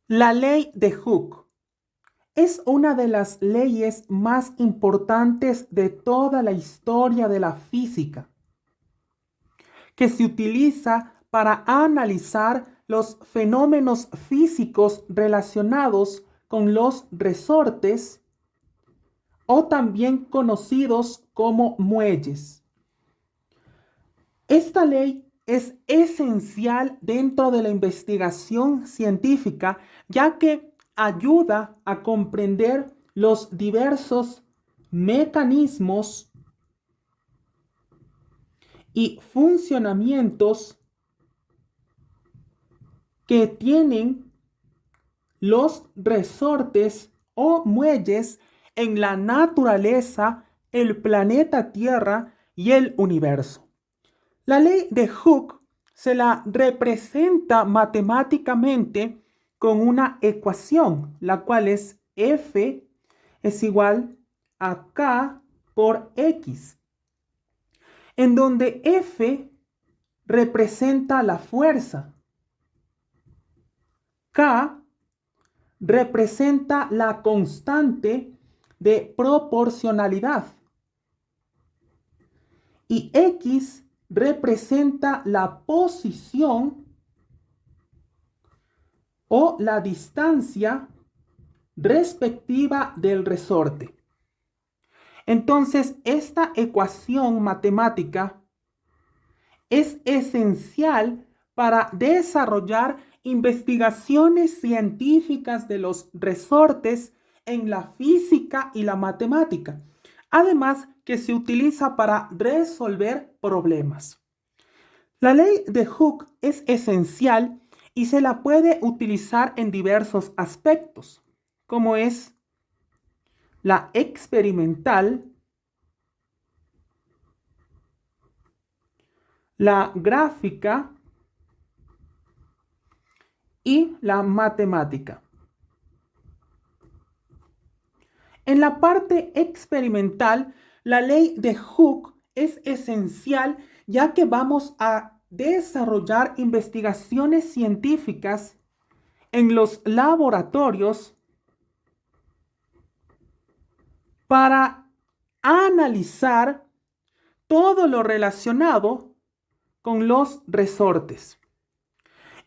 La ley de Hooke es una de las leyes más importantes de toda la historia de la física, que se utiliza para analizar los fenómenos físicos relacionados con los resortes o también conocidos como muelles. Esta ley es esencial dentro de la investigación científica, ya que ayuda a comprender los diversos mecanismos y funcionamientos que tienen los resortes o muelles en la naturaleza, el planeta Tierra y el universo. La ley de Hooke se la representa matemáticamente con una ecuación, la cual es F es igual a K por X, en donde F representa la fuerza, K representa la constante de proporcionalidad y X representa la posición o la distancia respectiva del resorte. Entonces, esta ecuación matemática es esencial para desarrollar investigaciones científicas de los resortes en la física y la matemática, además que se utiliza para resolver problemas. La ley de Hooke es esencial y se la puede utilizar en diversos aspectos, como es la experimental, la gráfica y la matemática. En la parte experimental, la ley de Hooke es esencial ya que vamos a desarrollar investigaciones científicas en los laboratorios para analizar todo lo relacionado con los resortes.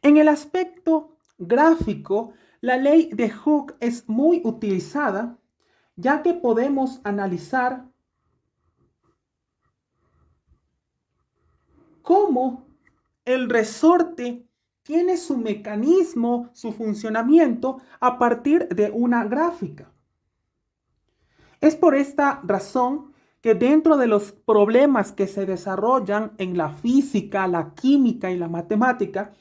En el aspecto gráfico, la ley de Hooke es muy utilizada ya que podemos analizar cómo el resorte tiene su mecanismo, su funcionamiento a partir de una gráfica. Es por esta razón que dentro de los problemas que se desarrollan en la física, la química y la matemática,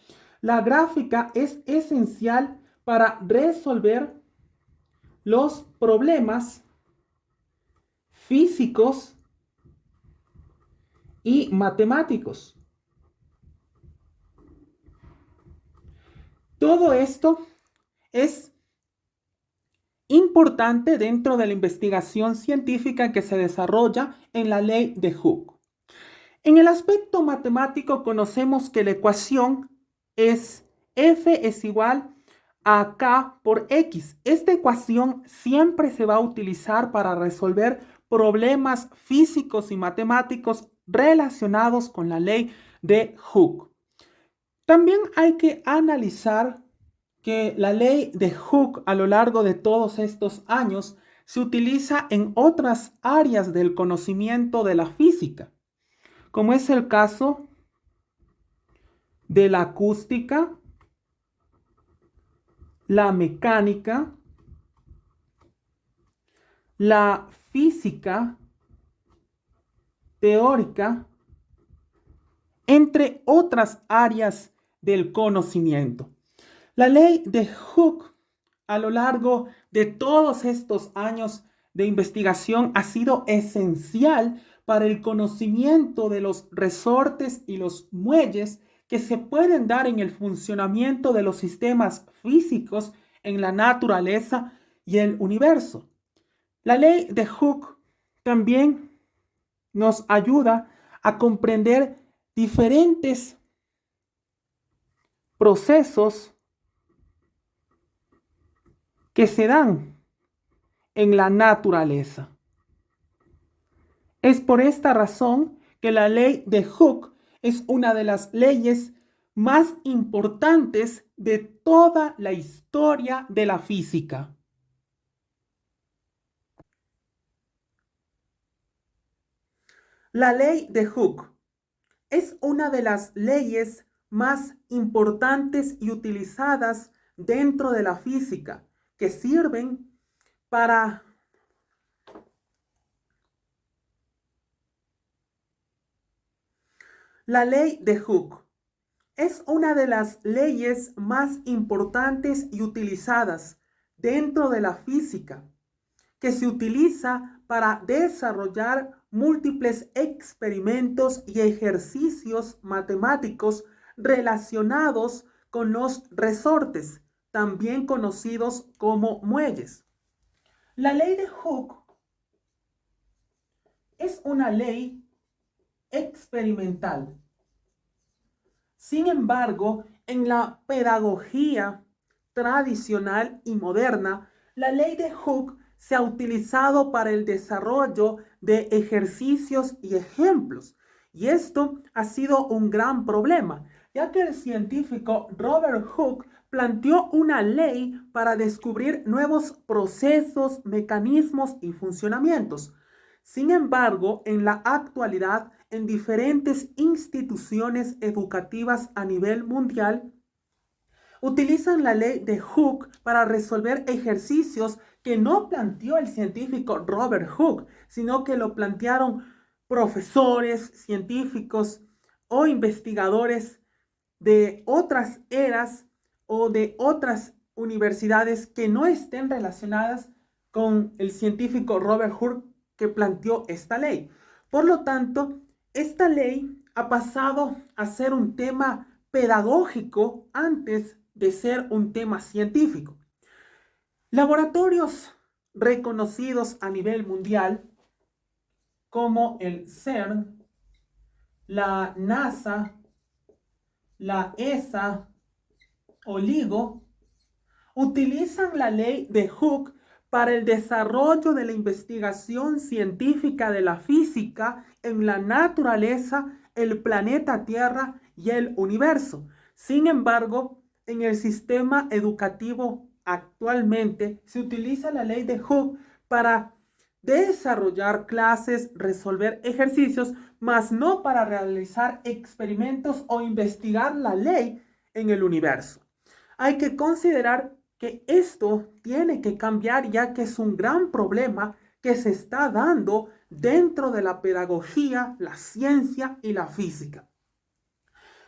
la gráfica es esencial para resolver los problemas físicos y matemáticos. Todo esto es importante dentro de la investigación científica que se desarrolla en la ley de Hooke. En el aspecto matemático conocemos que la ecuación es F es igual a K por X. Esta ecuación siempre se va a utilizar para resolver problemas físicos y matemáticos relacionados con la ley de Hooke. También hay que analizar que la ley de Hooke a lo largo de todos estos años se utiliza en otras áreas del conocimiento de la física, como es el caso de la acústica, la mecánica, la física teórica, entre otras áreas del conocimiento. La ley de Hooke a lo largo de todos estos años de investigación ha sido esencial para el conocimiento de los resortes y los muelles que se pueden dar en el funcionamiento de los sistemas físicos en la naturaleza y el universo. La ley de Hooke también nos ayuda a comprender diferentes procesos que se dan en la naturaleza. Es por esta razón que la ley de Hooke es una de las leyes más importantes de toda la historia de la física. La ley de Hooke es una de las leyes más importantes y utilizadas dentro de la física, que sirven para la ley de Hooke. Es una de las leyes más importantes y utilizadas dentro de la física, que se utiliza para desarrollar múltiples experimentos y ejercicios matemáticos relacionados con los resortes, también conocidos como muelles. La ley de Hooke es una ley experimental. Sin embargo, en la pedagogía tradicional y moderna, la ley de Hooke se ha utilizado para el desarrollo de ejercicios y ejemplos. Y esto ha sido un gran problema, ya que el científico Robert Hooke planteó una ley para descubrir nuevos procesos, mecanismos y funcionamientos. Sin embargo, en la actualidad, en diferentes instituciones educativas a nivel mundial, utilizan la ley de Hooke para resolver ejercicios que no planteó el científico Robert Hooke, sino que lo plantearon profesores, científicos o investigadores de otras eras o de otras universidades que no estén relacionadas con el científico Robert Hooke que planteó esta ley. Por lo tanto, esta ley ha pasado a ser un tema pedagógico antes de ser un tema científico. Laboratorios reconocidos a nivel mundial como el CERN, la NASA, la ESA o LIGO utilizan la ley de Hooke para el desarrollo de la investigación científica de la física en la naturaleza, el planeta Tierra y el universo. Sin embargo, en el sistema educativo actualmente se utiliza la ley de Hooke para desarrollar clases, resolver ejercicios, mas no para realizar experimentos o investigar la ley en el universo. Hay que considerar que esto tiene que cambiar, ya que es un gran problema que se está dando dentro de la pedagogía, la ciencia y la física.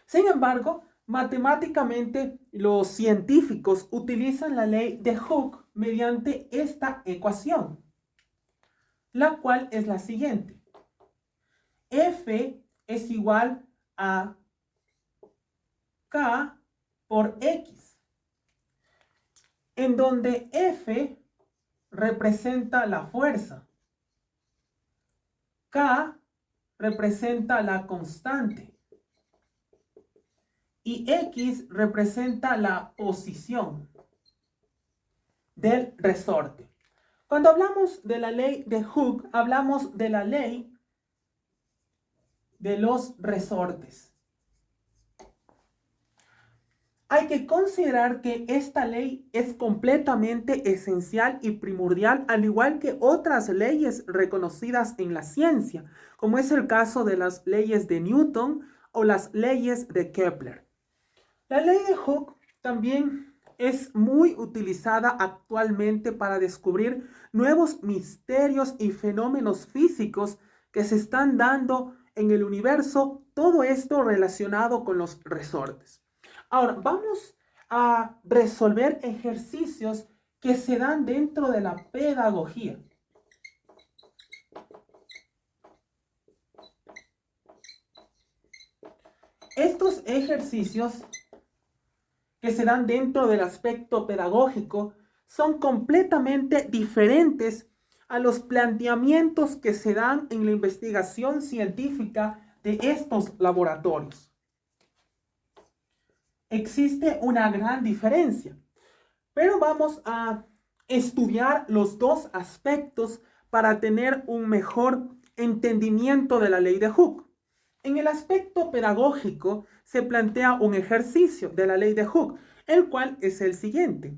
Sin embargo, matemáticamente los científicos utilizan la ley de Hooke mediante esta ecuación, la cual es la siguiente. F es igual a K por X, en donde F representa la fuerza, K representa la constante y X representa la posición del resorte. Cuando hablamos de la ley de Hooke, hablamos de la ley de los resortes. Hay que considerar que esta ley es completamente esencial y primordial, al igual que otras leyes reconocidas en la ciencia, como es el caso de las leyes de Newton o las leyes de Kepler. La ley de Hooke también es muy utilizada actualmente para descubrir nuevos misterios y fenómenos físicos que se están dando en el universo, todo esto relacionado con los resortes. Ahora, vamos a resolver ejercicios que se dan dentro de la pedagogía. Estos ejercicios que se dan dentro del aspecto pedagógico son completamente diferentes a los planteamientos que se dan en la investigación científica de estos laboratorios. Existe una gran diferencia, pero vamos a estudiar los dos aspectos para tener un mejor entendimiento de la ley de Hooke. En el aspecto pedagógico se plantea un ejercicio de la ley de Hooke, el cual es el siguiente.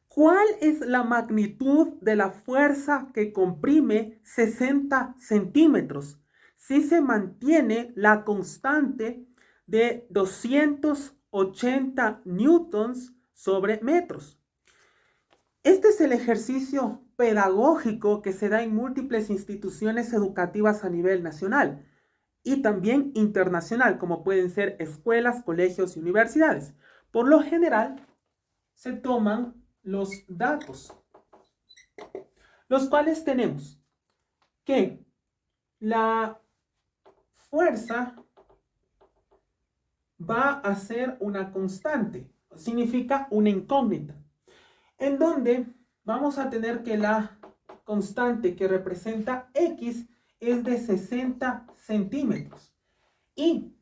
¿Cuál es la magnitud de la fuerza que comprime 60 centímetros si se mantiene la constante de 280 newtons sobre metros? Este es el ejercicio pedagógico que se da en múltiples instituciones educativas a nivel nacional y también internacional, como pueden ser escuelas, colegios y universidades. Por lo general, se toman los datos, los cuales tenemos que la fuerza va a ser una constante, significa una incógnita, en donde vamos a tener que la constante que representa X es de 60 centímetros y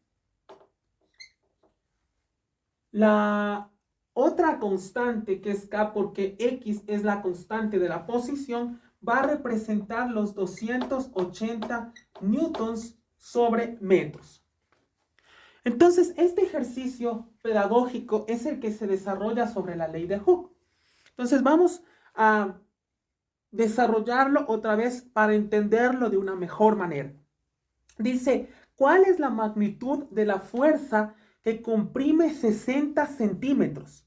la otra constante que es K, porque X es la constante de la posición, va a representar los 280 newtons sobre metros. Entonces, este ejercicio pedagógico es el que se desarrolla sobre la ley de Hooke. Entonces, vamos a desarrollarlo otra vez para entenderlo de una mejor manera. Dice, ¿cuál es la magnitud de la fuerza que comprime 60 centímetros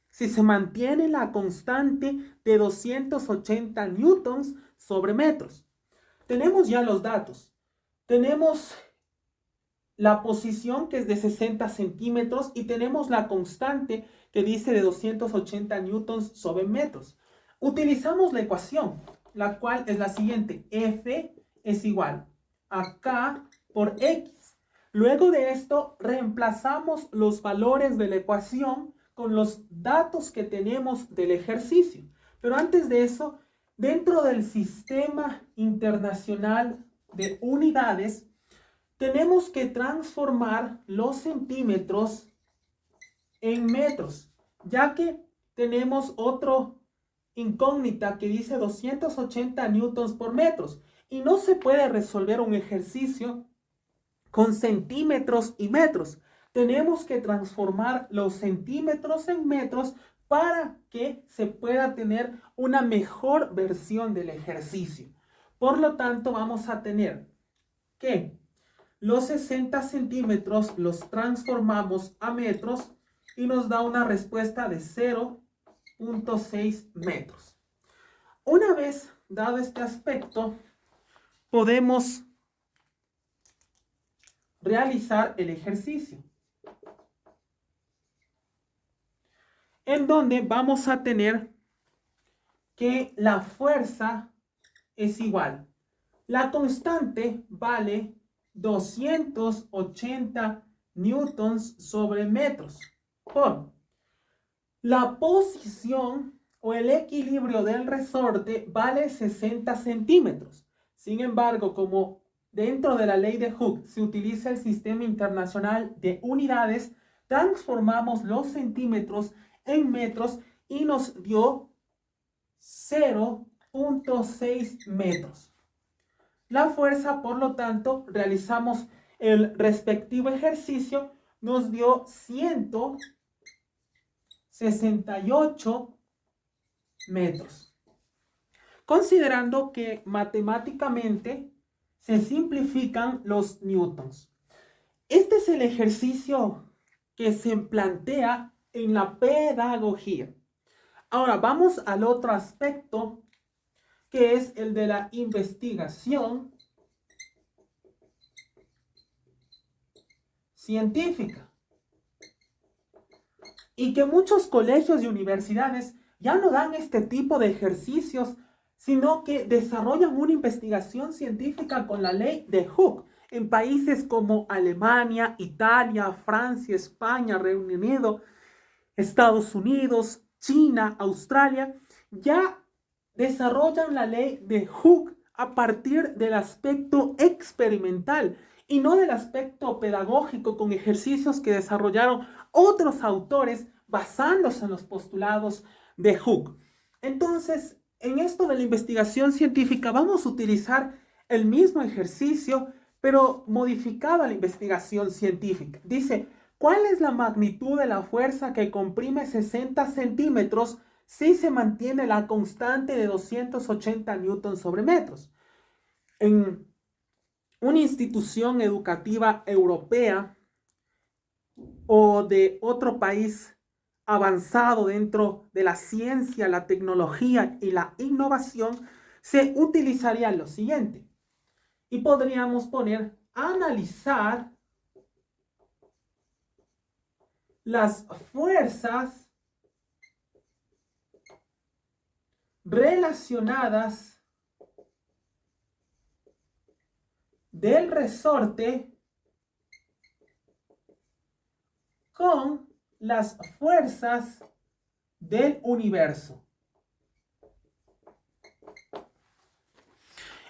si se mantiene la constante de 280 newtons sobre metros? Tenemos ya los datos. Tenemos la posición que es de 60 centímetros y tenemos la constante que dice de 280 newtons sobre metros. Utilizamos la ecuación, la cual es la siguiente. F es igual a K por X. Luego de esto, reemplazamos los valores de la ecuación con los datos que tenemos del ejercicio. Pero antes de eso, dentro del sistema internacional de unidades, tenemos que transformar los centímetros en metros, ya que tenemos otro incógnita que dice 280 newtons por metros y no se puede resolver un ejercicio con centímetros y metros. Tenemos que transformar los centímetros en metros para que se pueda tener una mejor versión del ejercicio. Por lo tanto, vamos a tener que los 60 centímetros los transformamos a metros y nos da una respuesta de 0.6 metros. Una vez dado este aspecto, podemos realizar el ejercicio, en donde vamos a tener que la fuerza es igual. La constante vale 280 newtons sobre metros por la posición o el equilibrio del resorte vale 60 centímetros. Sin embargo, como dentro de la ley de Hooke se utiliza el sistema internacional de unidades, transformamos los centímetros en metros y nos dio 0.6 metros. La fuerza, por lo tanto, realizamos el respectivo ejercicio, nos dio 168 metros. Considerando que matemáticamente se simplifican los newtons. Este es el ejercicio que se plantea en la pedagogía. Ahora vamos al otro aspecto, que es el de la investigación científica. Y que muchos colegios y universidades ya no dan este tipo de ejercicios, sino que desarrollan una investigación científica con la ley de Hooke en países como Alemania, Italia, Francia, España, Reino Unido, Estados Unidos, China, Australia. Ya desarrollan la ley de Hooke a partir del aspecto experimental y no del aspecto pedagógico con ejercicios que desarrollaron otros autores basándose en los postulados de Hooke. Entonces, en esto de la investigación científica vamos a utilizar el mismo ejercicio, pero modificado a la investigación científica. Dice, ¿cuál es la magnitud de la fuerza que comprime 60 centímetros si se mantiene la constante de 280 newtons sobre metros? En una institución educativa europea o de otro país avanzado dentro de la ciencia, la tecnología y la innovación, se utilizaría lo siguiente. Y podríamos poner analizar las fuerzas relacionadas del resorte con las fuerzas del universo.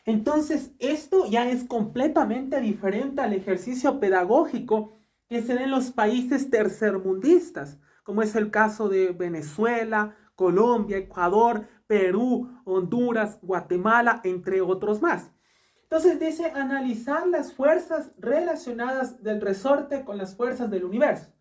Entonces, esto ya es completamente diferente al ejercicio pedagógico que se da en los países tercermundistas, como es el caso de Venezuela, Colombia, Ecuador, Perú, Honduras, Guatemala, entre otros más. Entonces dice analizar las fuerzas relacionadas del resorte con las fuerzas del universo.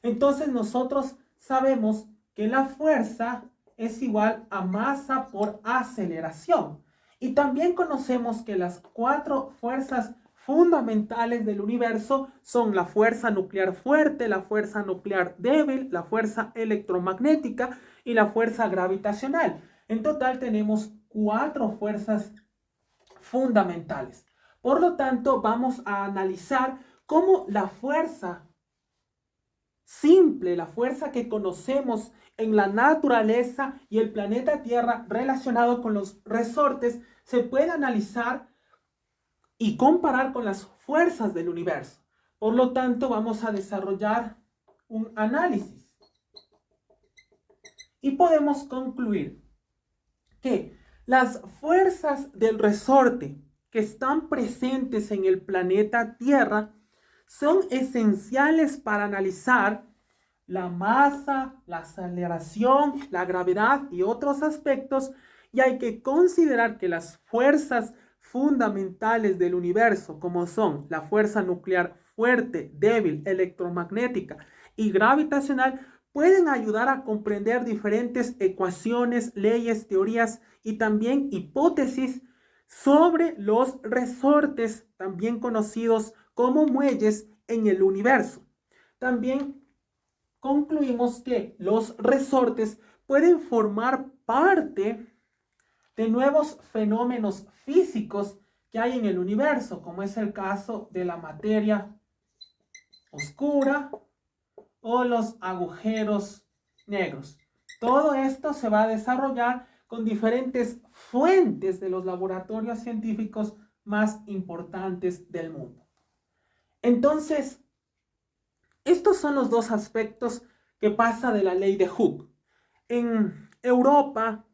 Entonces nosotros sabemos que la fuerza es igual a masa por aceleración. Y también conocemos que las 4 fuerzas fundamentales del universo son la fuerza nuclear fuerte, la fuerza nuclear débil, la fuerza electromagnética y la fuerza gravitacional. En total tenemos 4 fuerzas fundamentales. Por lo tanto, vamos a analizar cómo la fuerza simple, la fuerza que conocemos en la naturaleza y el planeta Tierra relacionado con los resortes, se puede analizar y comparar con las fuerzas del universo. Por lo tanto, vamos a desarrollar un análisis. Y podemos concluir que las fuerzas del resorte que están presentes en el planeta Tierra son esenciales para analizar la masa, la aceleración, la gravedad y otros aspectos, y hay que considerar que las fuerzas fundamentales del universo, como son la fuerza nuclear fuerte, débil, electromagnética y gravitacional, pueden ayudar a comprender diferentes ecuaciones, leyes, teorías y también hipótesis sobre los resortes, también conocidos como muelles en el universo. También concluimos que los resortes pueden formar parte de nuevos fenómenos físicos que hay en el universo, como es el caso de la materia oscura o los agujeros negros. Todo esto se va a desarrollar con diferentes fuentes de los laboratorios científicos más importantes del mundo. Entonces, estos son los dos aspectos que pasa de la ley de Hooke. En Europa,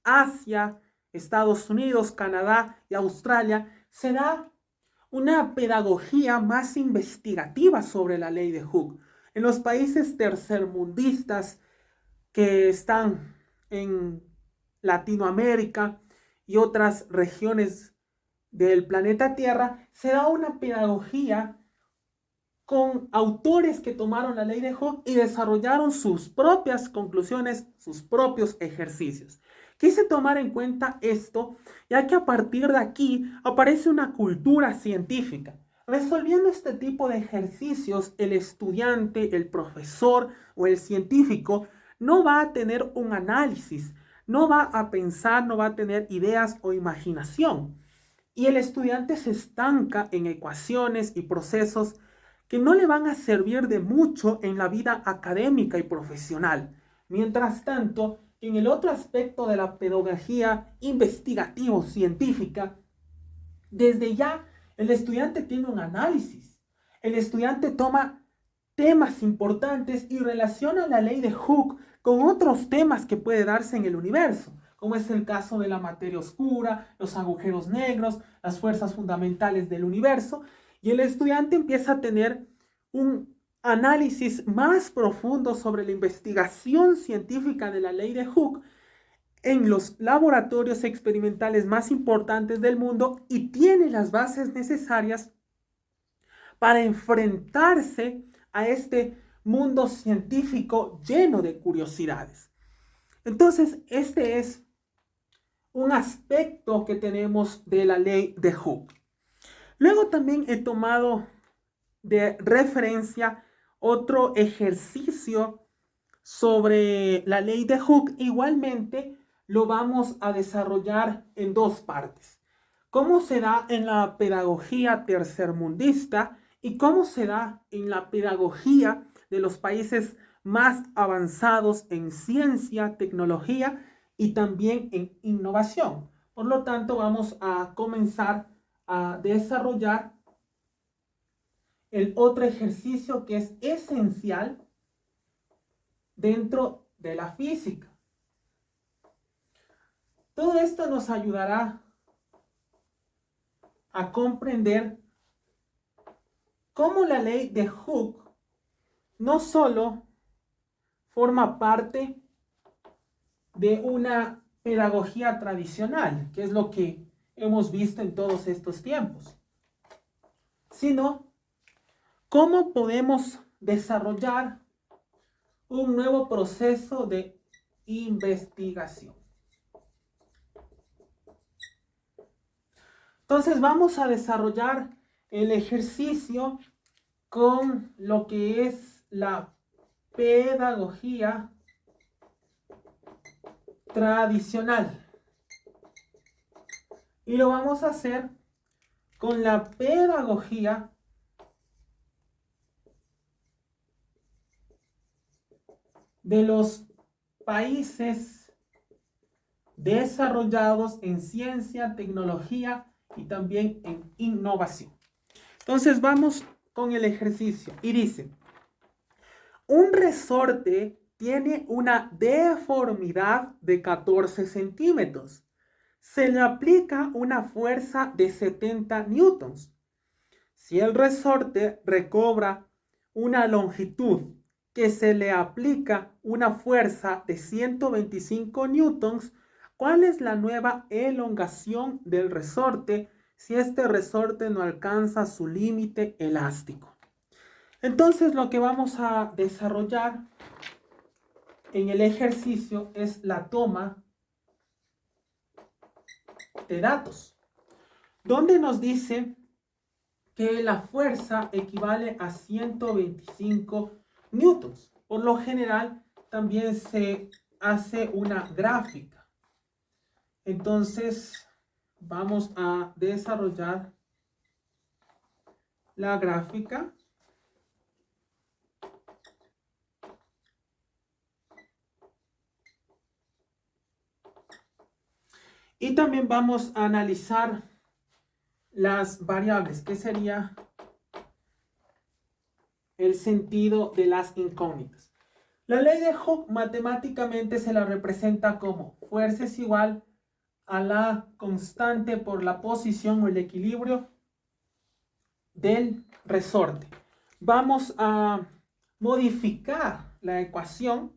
Asia, Estados Unidos, Canadá y Australia se da una pedagogía más investigativa sobre la ley de Hooke. En los países tercermundistas que están en Latinoamérica y otras regiones del planeta Tierra, se da una pedagogía con autores que tomaron la ley de Hooke y desarrollaron sus propias conclusiones, sus propios ejercicios. Quise tomar en cuenta esto, ya que a partir de aquí aparece una cultura científica. Resolviendo este tipo de ejercicios, el estudiante, el profesor o el científico no va a tener un análisis, no va a pensar, no va a tener ideas o imaginación. Y el estudiante se estanca en ecuaciones y procesos que no le van a servir de mucho en la vida académica y profesional. Mientras tanto, en el otro aspecto de la pedagogía investigativo-científica, desde ya el estudiante tiene un análisis. El estudiante toma temas importantes y relaciona la ley de Hooke con otros temas que puede darse en el universo, como es el caso de la materia oscura, los agujeros negros, las fuerzas fundamentales del universo, y el estudiante empieza a tener un análisis más profundo sobre la investigación científica de la ley de Hooke en los laboratorios experimentales más importantes del mundo y tiene las bases necesarias para enfrentarse a este mundo científico lleno de curiosidades. Entonces, este es un aspecto que tenemos de la ley de Hooke. Luego también he tomado de referencia otro ejercicio sobre la ley de Hooke. Igualmente lo vamos a desarrollar en dos partes. Cómo se da en la pedagogía tercermundista y cómo se da en la pedagogía de los países más avanzados en ciencia, tecnología y también en innovación. Por lo tanto, vamos a comenzar a desarrollar el otro ejercicio que es esencial dentro de la física. Todo esto nos ayudará a comprender cómo la ley de Hooke no solo forma parte de una pedagogía tradicional, que es lo que hemos visto en todos estos tiempos, sino cómo podemos desarrollar un nuevo proceso de investigación. Entonces vamos a desarrollar el ejercicio con lo que es la pedagogía tradicional. Y lo vamos a hacer con la pedagogía de los países desarrollados en ciencia, tecnología y también en innovación. Entonces vamos con el ejercicio y dice, un resorte tiene una deformidad de 14 centímetros. Se le aplica una fuerza de 70 newtons. Si el resorte recobra una longitud que se le aplica una fuerza de 125 newtons, ¿cuál es la nueva elongación del resorte si este resorte no alcanza su límite elástico? Entonces lo que vamos a desarrollar en el ejercicio es la toma de datos, donde nos dice que la fuerza equivale a 125 newtons. Por lo general también se hace una gráfica. Entonces vamos a desarrollar la gráfica. Y también vamos a analizar las variables, que sería el sentido de las incógnitas. La ley de Hooke matemáticamente se la representa como fuerza es igual a la constante por la posición o el equilibrio del resorte. Vamos a modificar la ecuación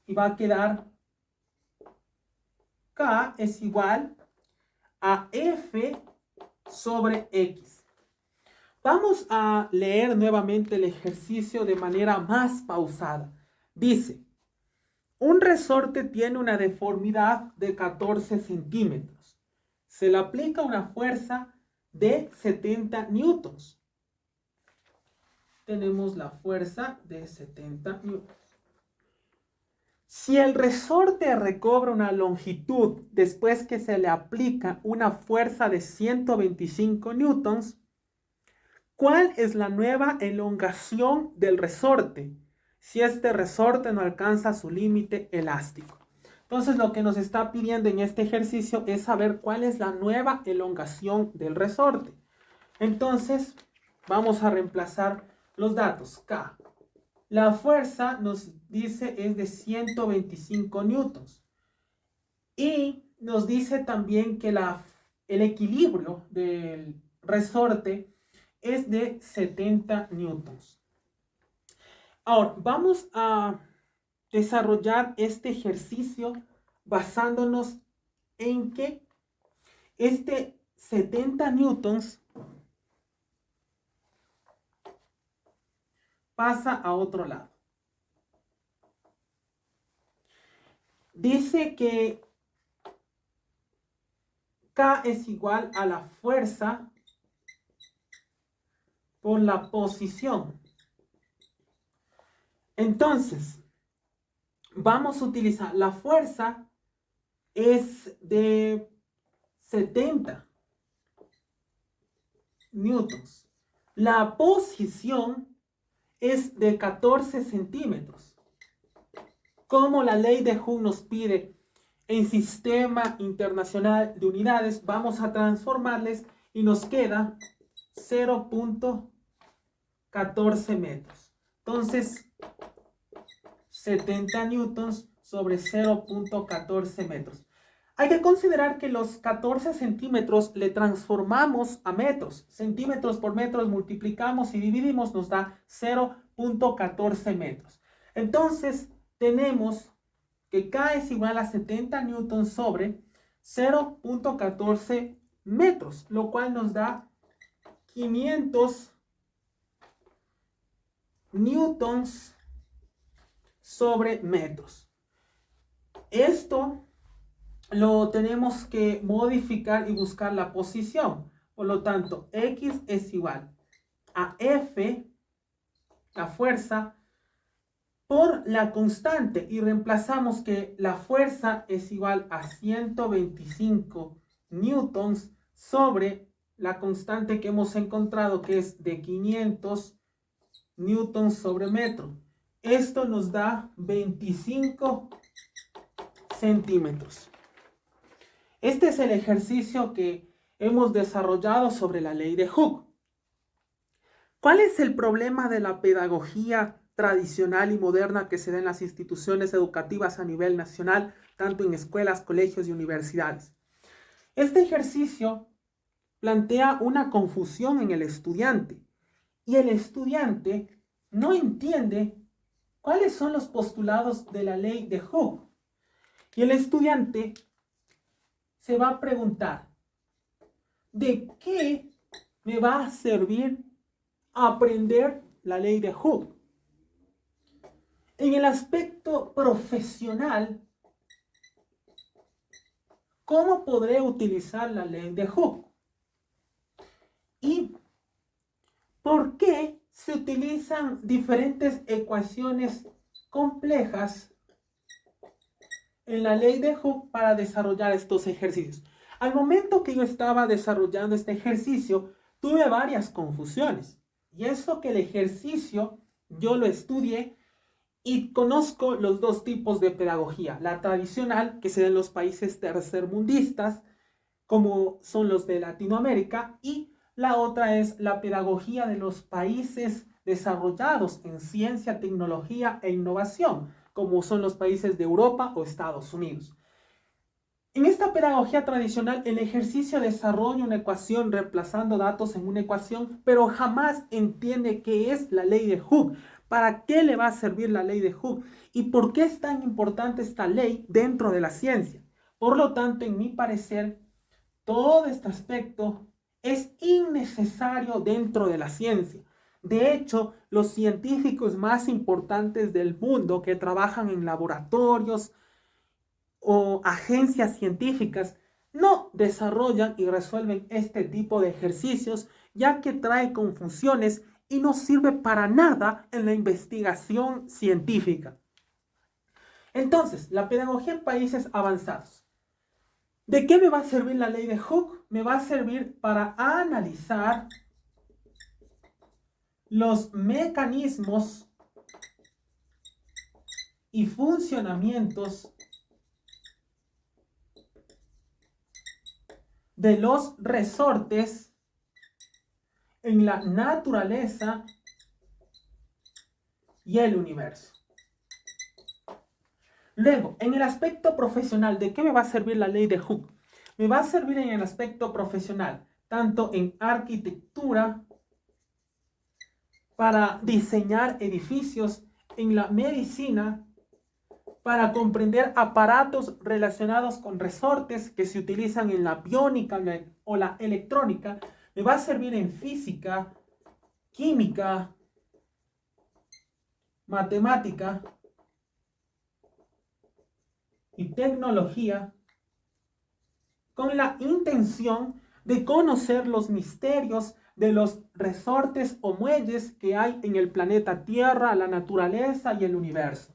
y va a quedar K es igual a F sobre X. Vamos a leer nuevamente el ejercicio de manera más pausada. Dice, un resorte tiene una deformidad de 14 centímetros. Se le aplica una fuerza de 70 newtons. Tenemos la fuerza de 70 newtons. Si el resorte recobra una longitud después que se le aplica una fuerza de 125 newtons, ¿cuál es la nueva elongación del resorte si este resorte no alcanza su límite elástico? Entonces lo que nos está pidiendo en este ejercicio es saber cuál es la nueva elongación del resorte. Entonces vamos a reemplazar los datos. K. La fuerza nos dice es de 125 newtons. Y nos dice también que el equilibrio del resorte es de 70 newtons. Ahora, vamos a desarrollar este ejercicio basándonos en que este 70 newtons pasa a otro lado. Dice que K es igual a la fuerza por la posición. Entonces, vamos a utilizar la fuerza es de 70 newtons. La posición es de 14 centímetros. Como la ley de Hooke nos pide en sistema internacional de unidades, vamos a transformarles y nos queda 0.14 metros. Entonces, 70 newtons sobre 0.14 metros. Hay que considerar que los 14 centímetros le transformamos a metros. Centímetros por metros multiplicamos y dividimos, nos da 0.14 metros. Entonces, tenemos que K es igual a 70 newtons sobre 0.14 metros, lo cual nos da 500 newtons sobre metros. Esto lo tenemos que modificar y buscar la posición. Por lo tanto, X es igual a F, la fuerza, por la constante. Y reemplazamos que la fuerza es igual a 125 newtons sobre la constante que hemos encontrado, que es de 500 newtons sobre metro. Esto nos da 25 centímetros. Este es el ejercicio que hemos desarrollado sobre la ley de Hooke. ¿Cuál es el problema de la pedagogía tradicional y moderna que se da en las instituciones educativas a nivel nacional, tanto en escuelas, colegios y universidades? Este ejercicio plantea una confusión en el estudiante y el estudiante no entiende cuáles son los postulados de la ley de Hooke. Y el estudiante se va a preguntar, ¿de qué me va a servir aprender la ley de Hooke? En el aspecto profesional, ¿cómo podré utilizar la ley de Hooke? ¿Y por qué se utilizan diferentes ecuaciones complejas en la ley de Hooke para desarrollar estos ejercicios? Al momento que yo estaba desarrollando este ejercicio, tuve varias confusiones. Y eso que el ejercicio yo lo estudié y conozco los dos tipos de pedagogía. La tradicional, que se da en los países tercermundistas, como son los de Latinoamérica, y la otra es la pedagogía de los países desarrollados en ciencia, tecnología e innovación, como son los países de Europa o Estados Unidos. En esta pedagogía tradicional, el ejercicio desarrolla una ecuación reemplazando datos en una ecuación, pero jamás entiende qué es la ley de Hooke, para qué le va a servir la ley de Hooke y por qué es tan importante esta ley dentro de la ciencia. Por lo tanto, en mi parecer, todo este aspecto es innecesario dentro de la ciencia. De hecho, los científicos más importantes del mundo que trabajan en laboratorios o agencias científicas no desarrollan y resuelven este tipo de ejercicios, ya que trae confusiones y no sirve para nada en la investigación científica. Entonces, la pedagogía en países avanzados. ¿De qué me va a servir la ley de Hooke? Me va a servir para analizar los mecanismos y funcionamientos de los resortes en la naturaleza y el universo. Luego, en el aspecto profesional, ¿de qué me va a servir la ley de Hooke? Me va a servir en el aspecto profesional, tanto en arquitectura, para diseñar edificios, en la medicina, para comprender aparatos relacionados con resortes que se utilizan en la biónica o la electrónica. Me va a servir en física, química, matemática y tecnología, con la intención de conocer los misterios de los resortes o muelles que hay en el planeta Tierra, la naturaleza y el universo.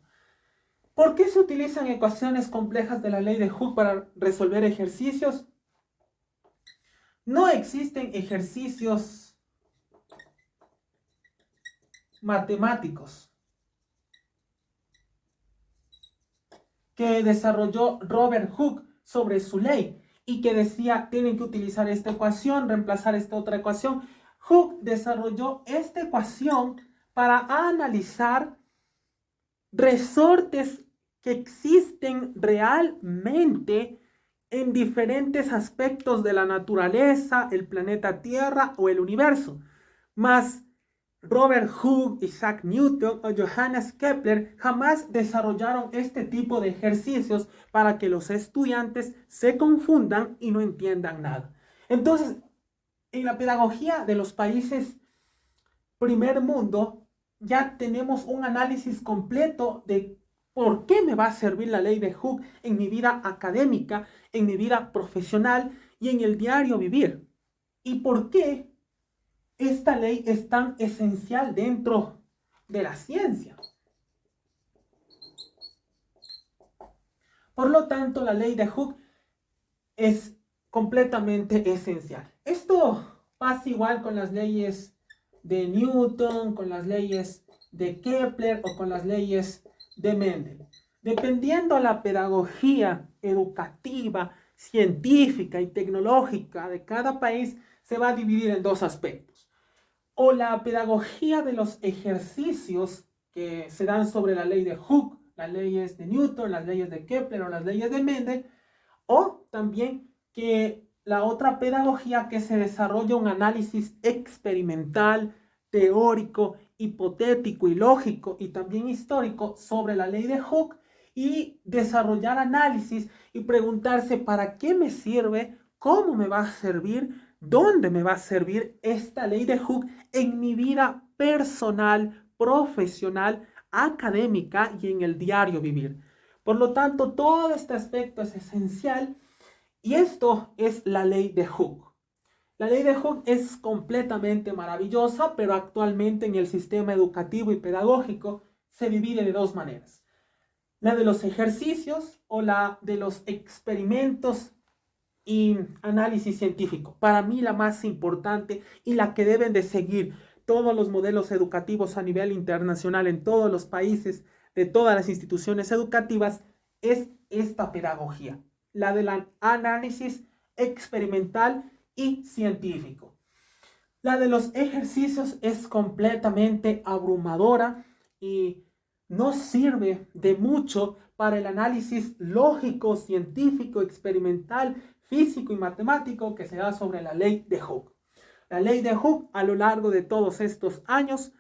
¿Por qué se utilizan ecuaciones complejas de la ley de Hooke para resolver ejercicios? No existen ejercicios matemáticos que desarrolló Robert Hooke sobre su ley y que decía, tienen que utilizar esta ecuación, reemplazar esta otra ecuación. Hooke desarrolló esta ecuación para analizar resortes que existen realmente en diferentes aspectos de la naturaleza, el planeta Tierra o el universo. Mas Robert Hooke, Isaac Newton o Johannes Kepler jamás desarrollaron este tipo de ejercicios para que los estudiantes se confundan y no entiendan nada. Entonces, en la pedagogía de los países primer mundo, ya tenemos un análisis completo de por qué me va a servir la ley de Hooke en mi vida académica, en mi vida profesional y en el diario vivir. Y por qué esta ley es tan esencial dentro de la ciencia. Por lo tanto, la ley de Hooke es completamente esencial. Esto pasa igual con las leyes de Newton, con las leyes de Kepler o con las leyes de Mendel. Dependiendo la pedagogía educativa, científica y tecnológica de cada país, se va a dividir en dos aspectos. O la pedagogía de los ejercicios que se dan sobre la ley de Hooke, las leyes de Newton, las leyes de Kepler o las leyes de Mendel, o también que la otra pedagogía que se desarrolla un análisis experimental, teórico, hipotético y lógico y también histórico sobre la ley de Hooke y desarrollar análisis y preguntarse para qué me sirve, cómo me va a servir, dónde me va a servir esta ley de Hooke en mi vida personal, profesional, académica y en el diario vivir. Por lo tanto, todo este aspecto es esencial y esto es la ley de Hooke. La ley de Hooke es completamente maravillosa, pero actualmente en el sistema educativo y pedagógico se divide de dos maneras. La de los ejercicios o la de los experimentos y análisis científico. Para mí la más importante y la que deben de seguir todos los modelos educativos a nivel internacional en todos los países, de todas las instituciones educativas, es esta pedagogía, la del análisis experimental y científico. La de los ejercicios es completamente abrumadora y no sirve de mucho para el análisis lógico, científico, experimental, físico y matemático que se da sobre la ley de Hooke. La ley de Hooke a lo largo de todos estos años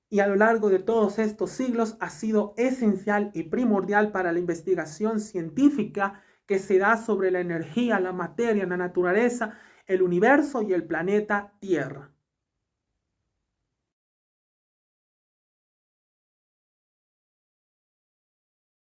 y a lo largo de todos estos siglos ha sido esencial y primordial para la investigación científica que se da sobre la energía, la materia, la naturaleza, el universo y el planeta Tierra.